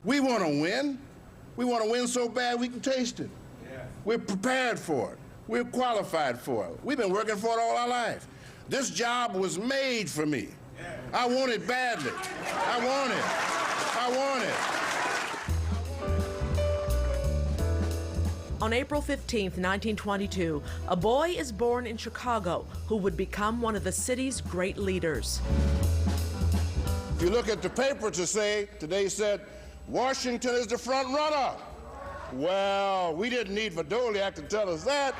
We want to win. We want to win so bad we can taste it. Yeah. We're prepared for it. We're qualified for it. We've been working for it all our life. This job was made for me. Yeah. I want it badly. I want it. I want it. On April 15, 1922, a boy is born in Chicago who would become one of the city's great leaders. If you look at the paper today said, Washington is the front runner. Well, we didn't need Verdoliak to tell us that.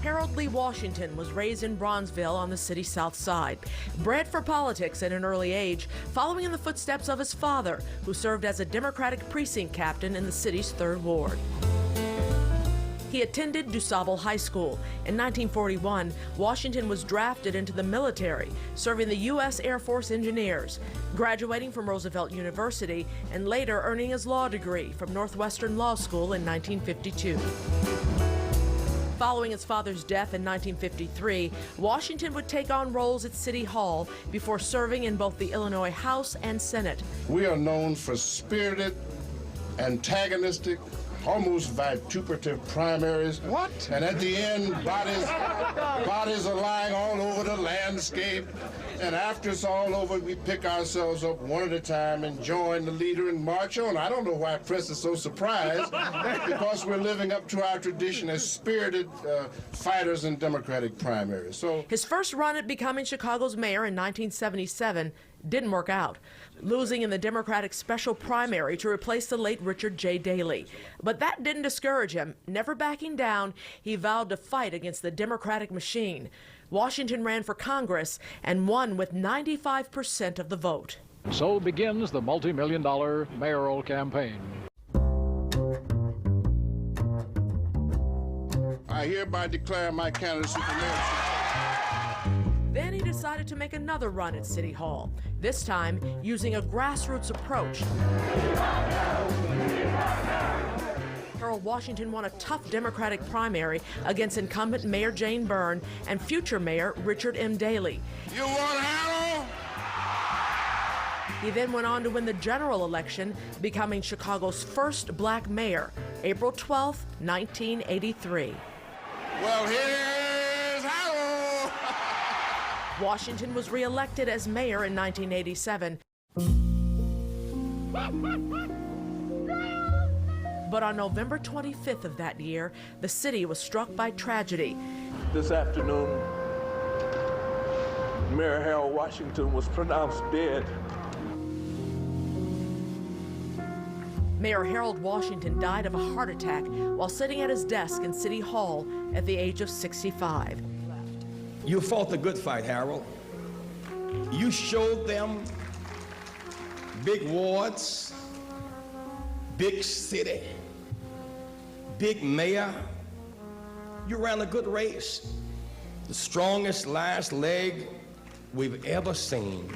Harold Lee Washington was raised in Bronzeville on the city's south side. Bred for politics at an early age, following in the footsteps of his father, who served as a Democratic precinct captain in the city's 3rd Ward. He attended DuSable High School. In 1941, Washington was drafted into the military, serving the U.S. Air Force Engineers, graduating from Roosevelt University, and later earning his law degree from Northwestern Law School in 1952. Following his father's death in 1953, Washington would take on roles at City Hall before serving in both the Illinois House and Senate. We are known for spirited, antagonistic, almost vituperative primaries. What? And at the end, bodies are lying all over the landscape. And after it's all over, we pick ourselves up one at a time and join the leader and march on. I don't know why press is so surprised, because we're living up to our tradition as spirited fighters in Democratic primaries. So his first run at becoming Chicago's mayor in 1977 didn't work out, losing in the Democratic special primary to replace the late Richard J. Daley. But that didn't discourage him. Never backing down, he vowed to fight against the Democratic machine. Washington ran for Congress and won with 95% of the vote. So begins the multi-million-dollar mayoral campaign. I hereby declare my candidacy for mayor. Then he decided to make another run at City Hall, this time using a grassroots approach. Harold Washington won a tough Democratic primary against incumbent Mayor Jane Byrne and future Mayor Richard M. Daley. You want Harold? He then went on to win the general election, becoming Chicago's first black mayor, April 12, 1983. Well, here's Harold! Washington was reelected as mayor in 1987. But on November 25th of that year, the city was struck by tragedy. This afternoon, Mayor Harold Washington was pronounced dead. Mayor Harold Washington died of a heart attack while sitting at his desk in City Hall at the age of 65. You fought the good fight, Harold. You showed them big wards, big city, big mayor. You ran a good race, the strongest last leg we've ever seen.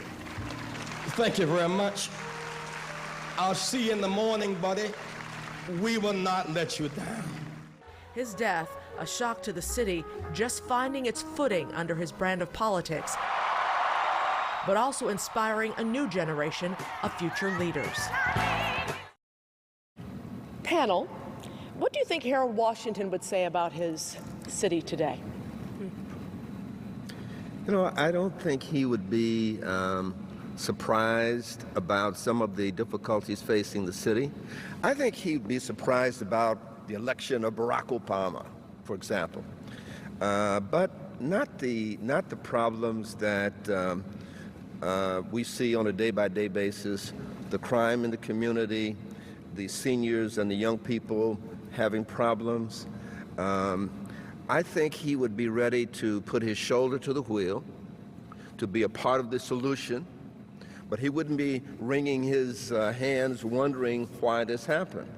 Thank you very much. I'll see you in the morning, buddy. We will not let you down. His death, a shock to the city, just finding its footing under his brand of politics, but also inspiring a new generation of future leaders. Panel, what do you think Harold Washington would say about his city today? You know, I don't think he would be surprised about some of the difficulties facing the city. I think he'd be surprised about the election of Barack Obama, for example, but not the problems that we see on a day-by-day basis, the crime in the community, the seniors and the young people having problems. I think he would be ready to put his shoulder to the wheel, to be a part of the solution, but he wouldn't be wringing his hands wondering why this happened.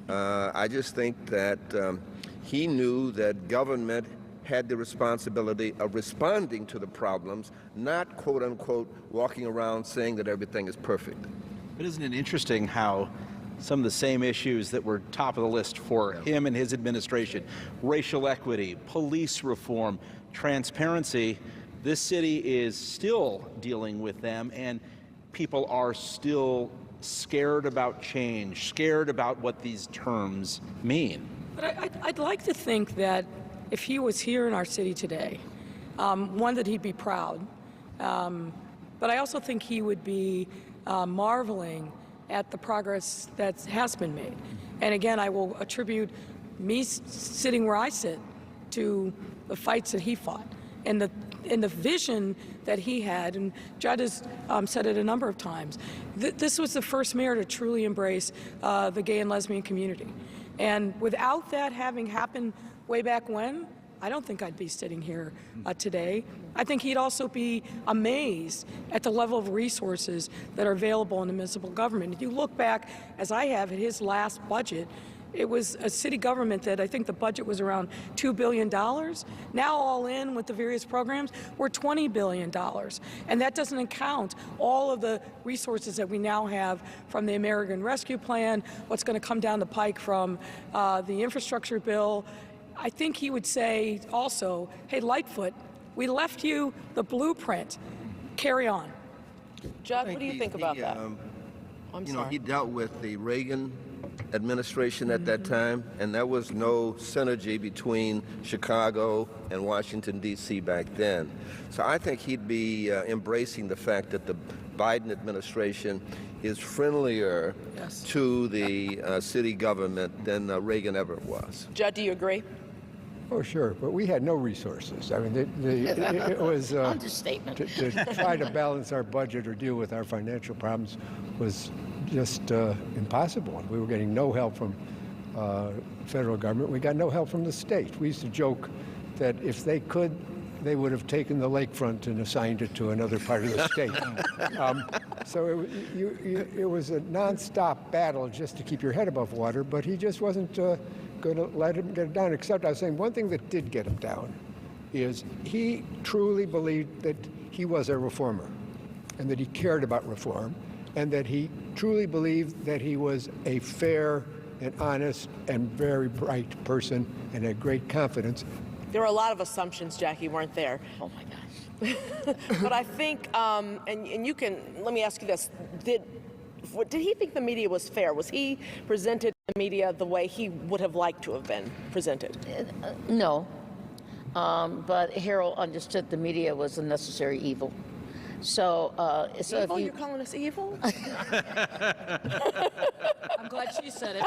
I just think that he knew that government had the responsibility of responding to the problems, not, quote unquote, walking around saying that everything is perfect. But isn't it interesting how some of the same issues that were top of the list for him and his administration, racial equity, police reform, transparency, this city is still dealing with them, and people are still scared about change, scared about what these terms mean. But I'd like to think that if he was here in our city today, one, that he'd be proud, but I also think he would be marveling at the progress that has been made. And again, I will attribute me sitting where I sit to the fights that he fought and the vision that he had. And Judd has said it a number of times. This was the first mayor to truly embrace the gay and lesbian community. And without that having happened way back when, I don't think I'd be sitting here today. I think he'd also be amazed at the level of resources that are available in the municipal government. If you look back, as I have, at his last budget, it was a city government that I think the budget was around $2 billion. Now all in with the various programs, we're $20 billion. And that doesn't account all of the resources that we now have from the American Rescue Plan, what's going to come down the pike from the infrastructure bill. I think he would say also, hey, Lightfoot, we left you the blueprint. Carry on. Judd, what do you think about that? He dealt with the Reagan administration at that time, and there was no synergy between Chicago and Washington, D.C. back then. So I think he'd be embracing the fact that the Biden administration is friendlier to the city government than Reagan ever was. Judd, do you agree? Oh, sure, but we had no resources. I mean, it was understatement. To try to balance our budget or deal with our financial problems was just impossible. We were getting no help from federal government. We got no help from the state. We used to joke that if they could, they would have taken the lakefront and assigned it to another part of the state. So it was a nonstop battle just to keep your head above water, but he just wasn't going to let him get it down, except I was saying one thing that did get him down is he truly believed that he was a reformer and that he cared about reform and that he truly believed that he was a fair and honest and very bright person and had great confidence. There were a lot of assumptions, Jackie, weren't there? Oh my gosh. But I think, and you can, let me ask you this, did he think the media was fair? Was he presented in the media the way he would have liked to have been presented? No, but Harold understood the media was a necessary evil. So, evil? You're calling us evil? I'm glad she said it.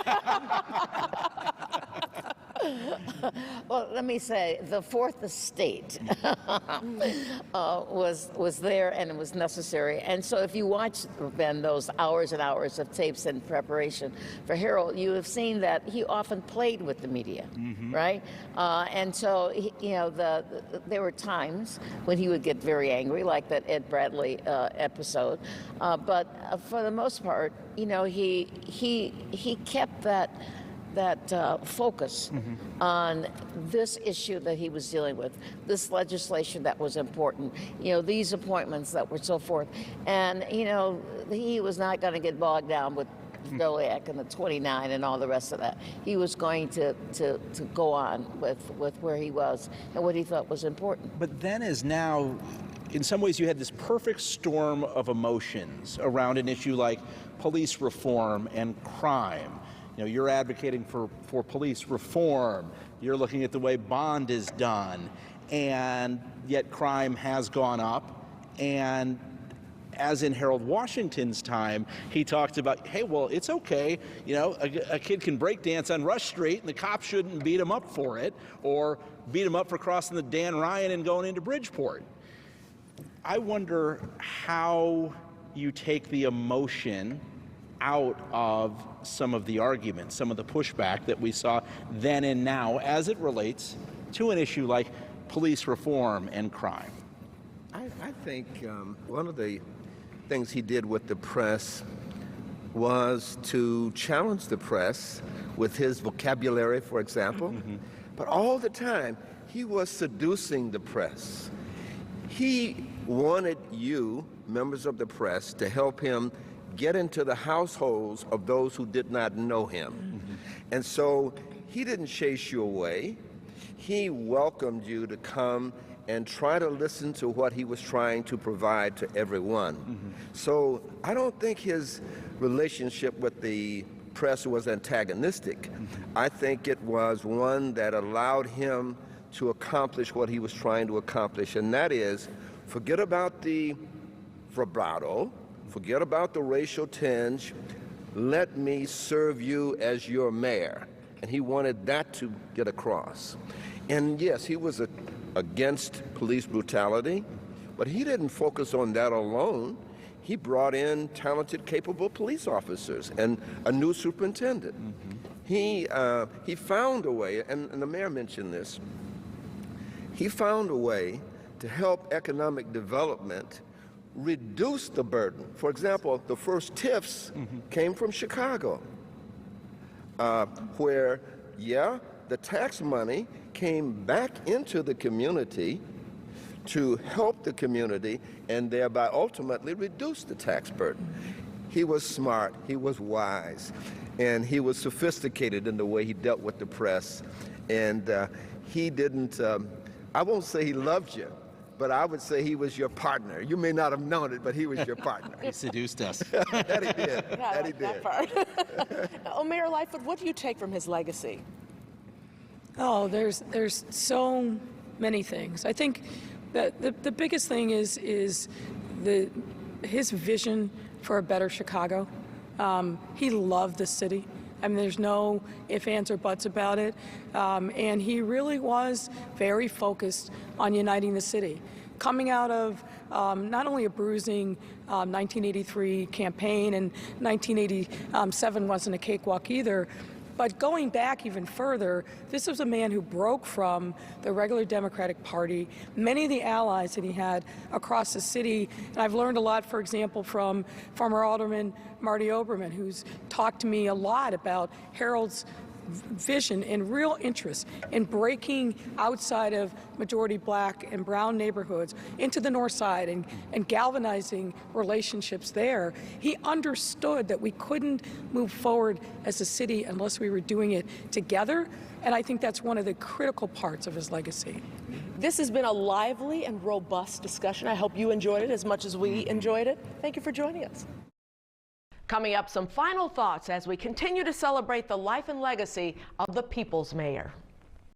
Well, let me say, the Fourth Estate was there and it was necessary. And so if you watch, Ben, those hours and hours of tapes in preparation for Harold, you have seen that he often played with the media, right? And so, there were times when he would get very angry, like that Ed Bradley episode. But for the most part, he kept that focus on this issue that he was dealing with, this legislation that was important, these appointments that were so forth. And, he was not going to get bogged down with Goliath and the 29 and all the rest of that. He was going to go on with where he was and what he thought was important. But then is now, in some ways, you had this perfect storm of emotions around an issue like police reform and crime. You're advocating for police reform. You're looking at the way bond is done, and yet crime has gone up. And as in Harold Washington's time, he talked about, hey, well, it's okay. A kid can break dance on Rush Street, and the cops shouldn't beat him up for it, or beat him up for crossing the Dan Ryan and going into Bridgeport. I wonder how you take the emotion out of some of the arguments, some of the pushback that we saw then and now as it relates to an issue like police reform and crime. I think one of the things he did with the press was to challenge the press with his vocabulary, for example, but all the time he was seducing the press. He wanted you, members of the press, to help him get into the households of those who did not know him. And so he didn't chase you away. He welcomed you to come and try to listen to what he was trying to provide to everyone. So I don't think his relationship with the press was antagonistic. I think it was one that allowed him to accomplish what he was trying to accomplish, and that is, forget about the vibrato, forget about the racial tinge, let me serve you as your mayor. And he wanted that to get across. And yes, he was against police brutality, but he didn't focus on that alone. He brought in talented, capable police officers and a new superintendent. He found a way, and the mayor mentioned this, he found a way to help economic development reduce the burden. For example, the first TIFs came from Chicago, where, yeah, the tax money came back into the community to help the community and thereby ultimately reduce the tax burden. He was smart, he was wise, and he was sophisticated in the way he dealt with the press. And he didn't, I won't say he loved you, but I would say he was your partner. You may not have known it, but he was your partner. He seduced us. That he did. Yeah, that he that did. part. Oh, Mayor Lightfoot, what do you take from his legacy? Oh, there's so many things. I think that the biggest thing is his vision for a better Chicago. He loved the city. I mean, there's no ifs, ands, or buts about it. And he really was very focused on uniting the city. Coming out of not only a bruising 1983 campaign, and 1987 wasn't a cakewalk either, but going back even further, this was a man who broke from the regular Democratic Party, many of the allies that he had across the city. And I've learned a lot, for example, from former Alderman Marty Oberman, who's talked to me a lot about Harold's vision and real interest in breaking outside of majority black and brown neighborhoods into the north side and galvanizing relationships there. He understood that we couldn't move forward as a city unless we were doing it together, and I think that's one of the critical parts of his legacy. This has been a lively and robust discussion. I hope you enjoyed it as much as we enjoyed it. Thank you for joining us. Coming up, some final thoughts as we continue to celebrate the life and legacy of the People's Mayor.